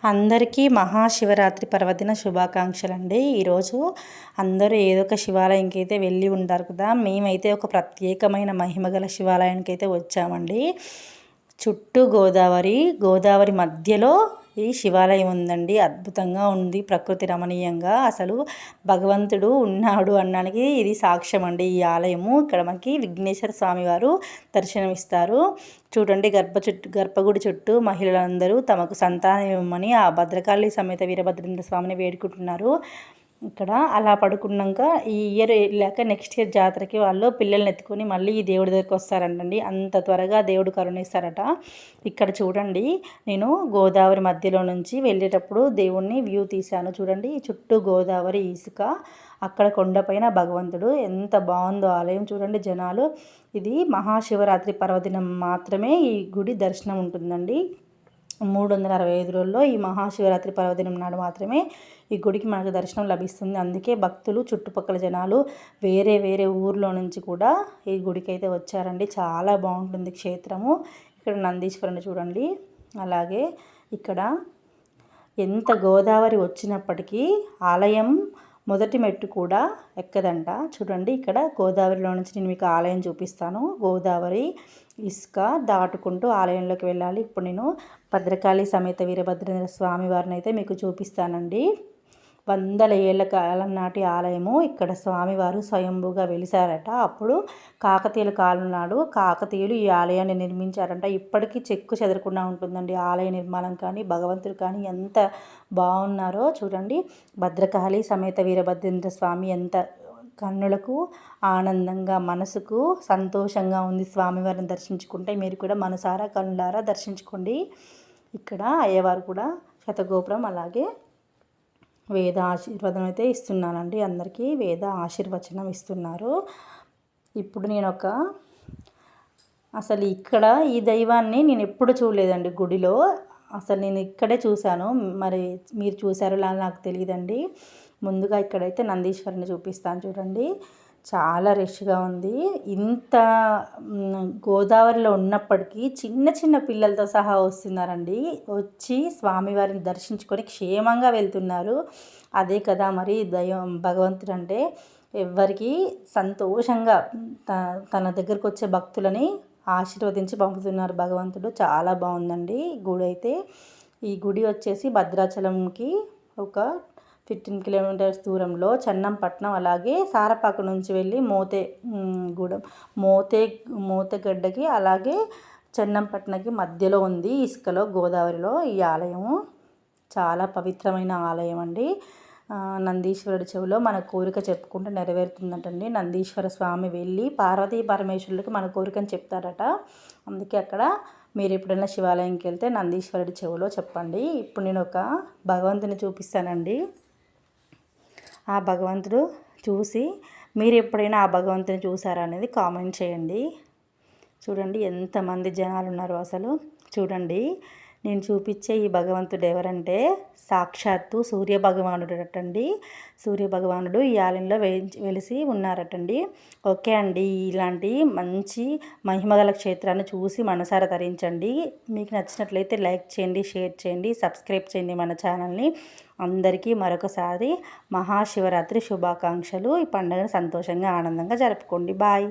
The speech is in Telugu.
అందరికీ మహాశివరాత్రి పర్వదిన శుభాకాంక్షలండి. ఈరోజు అందరూ ఏదో ఒక శివాలయంకి అయితే వెళ్ళి ఉంటారు కదా. మేమైతే ఒక ప్రత్యేకమైన మహిమగల శివాలయానికి అయితే వచ్చామండి. చుట్టూ గోదావరి మధ్యలో ఈ శివాలయం ఉందండి. అద్భుతంగా ఉంది, ప్రకృతి రమణీయంగా. అసలు భగవంతుడు ఉన్నాడు అనడానికి ఇది సాక్ష్యం అండి ఈ ఆలయము. ఇక్కడ మనకి విఘ్నేశ్వర స్వామి వారు దర్శనమిస్తారు. చూడండి, గర్భగుడి చుట్టూ మహిళలందరూ తమకు సంతానం ఇవ్వమని ఆ భద్రకాళి సమేత వీరభద్రేంద్ర స్వామిని వేడుకుంటున్నారు. ఇక్కడ అలా పడుకున్నాక ఈ ఇయర్ వెళ్ళాక నెక్స్ట్ ఇయర్ జాతరకి వాళ్ళు పిల్లల్ని ఎత్తుకొని మళ్ళీ ఈ దేవుడి దగ్గరికి వస్తారంటండి. అంత త్వరగా దేవుడు కరుణిస్తారట. ఇక్కడ చూడండి, నేను గోదావరి మధ్యలో నుంచి వెళ్ళేటప్పుడు దేవుణ్ణి వ్యూ తీశాను. చూడండి, చుట్టూ గోదావరి, ఇసుక, అక్కడ కొండపైన భగవంతుడు. ఎంత బాగుందో ఆలయం చూడండి. జనాలు, ఇది మహాశివరాత్రి పర్వదినం మాత్రమే ఈ గుడి దర్శనం ఉంటుందండి. 365 రోజుల్లో ఈ మహాశివరాత్రి పర్వదినం నాడు మాత్రమే ఈ గుడికి మనకు దర్శనం లభిస్తుంది. అందుకే భక్తులు, చుట్టుపక్కల జనాలు వేరే వేరే ఊర్లో నుంచి కూడా ఈ గుడికి అయితే వచ్చారండి. చాలా బాగుంటుంది క్షేత్రము. ఇక్కడ నందీశ్వరుని చూడండి. అలాగే ఇక్కడ ఎంత గోదావరి వచ్చినప్పటికీ ఆలయం మొదటి మెట్టు కూడా ఎక్కదంట. చూడండి, ఇక్కడ గోదావరిలో నుంచి నేను మీకు ఆలయం చూపిస్తాను. గోదావరి, ఇసుక దాటుకుంటూ ఆలయంలోకి వెళ్ళాలి. ఇప్పుడు నేను భద్రకాళి సమేత వీరభద్రేంద్ర స్వామి వారిని అయితే మీకు చూపిస్తానండి. 100 ఏళ్ల కాలం నాటి ఆలయము. ఇక్కడ స్వామివారు స్వయంభూగా వెలిసారట. అప్పుడు కాకతీయుల కాలం నాడు కాకతీయులు ఈ ఆలయాన్ని నిర్మించారంట. ఇప్పటికీ చెక్కు చెదరకుండా ఉంటుందండి ఆలయ నిర్మాణం కానీ, భగవంతుడు కానీ ఎంత బాగున్నారో చూడండి. భద్రకాళి సమేత వీరభద్రేంద్ర స్వామి ఎంత కన్నులకు ఆనందంగా, మనసుకు సంతోషంగా ఉంది. స్వామివారిని దర్శించుకుంటే మీరు కూడా మనసారా కన్నులారా దర్శించుకోండి. ఇక్కడ అయ్యవారు కూడా శతగోపురం, అలాగే వేద ఆశీర్వాదం అయితే ఇస్తున్నానండి. అందరికీ వేద ఆశీర్వచనం ఇస్తున్నారు. ఇప్పుడు నేను అసలు ఇక్కడ ఈ దైవాన్ని నేను ఎప్పుడు చూడలేదండి గుడిలో. అసలు నేను ఇక్కడే చూశాను. మరి మీరు చూసారో లేదో నాకు తెలియదండి. ముందుగా ఇక్కడైతే నందీశ్వరుని చూపిస్తాను చూడండి. చాలా రష్గా ఉంది. ఇంత గోదావరిలో ఉన్నప్పటికీ చిన్న చిన్న పిల్లలతో సహా వస్తున్నారండి. వచ్చి స్వామివారిని దర్శించుకొని క్షేమంగా వెళ్తున్నారు. అదే కదా మరి భగవంతుడు అంటే. ఎవరికి సంతోషంగా తన దగ్గరకు వచ్చే భక్తులని ఆశీర్వదించి పంపుతున్నారు భగవంతుడు. చాలా బాగుందండి గుడి అయితే. ఈ గుడి వచ్చేసి భద్రాచలంకి ఒక 15 కిలోమీటర్స్ దూరంలో, చన్నంపట్నం అలాగే సారపాక నుంచి వెళ్ళి మోతేగడ్డకి అలాగే చన్నంపట్నకి మధ్యలో ఉంది, ఇసుకలో, గోదావరిలో ఈ ఆలయము. చాలా పవిత్రమైన ఆలయం అండి. నందీశ్వరుడి చెవిలో మన కోరిక చెప్పుకుంటే నెరవేరుతుందంటండి. నందీశ్వర స్వామి వెళ్ళి పార్వతీ పరమేశ్వరుడికి మన కోరికని చెప్తారట. అందుకే అక్కడ మీరు ఎప్పుడైనా శివాలయంకి వెళ్తే నందీశ్వరుడి చెవిలో చెప్పండి. ఇప్పుడు నేను ఒక భగవంతుని చూపిస్తానండి. ఆ భగవంతుడు చూసి మీరు ఎప్పుడైనా ఆ భగవంతుని చూసారా అనేది కామెంట్ చేయండి. చూడండి ఎంతమంది జనాలు ఉన్నారు అసలు. చూడండి, నేను చూపించే ఈ భగవంతుడు ఎవరంటే సాక్షాత్తు సూర్యభగవానుడు అటండి. సూర్యభగవానుడు ఈ ఆలయంలో వెలిసి ఉన్నారటండి. ఓకే అండి, ఇలాంటి మంచి మహిమగల క్షేత్రాన్ని చూసి మనసారా తరించండి. మీకు నచ్చినట్లయితే లైక్ చేయండి, షేర్ చేయండి, సబ్స్క్రైబ్ చేయండి మన ఛానల్ని. అందరికీ మరొకసారి మహాశివరాత్రి శుభాకాంక్షలు. ఈ పండుగను సంతోషంగా, ఆనందంగా జరుపుకోండి. బాయ్.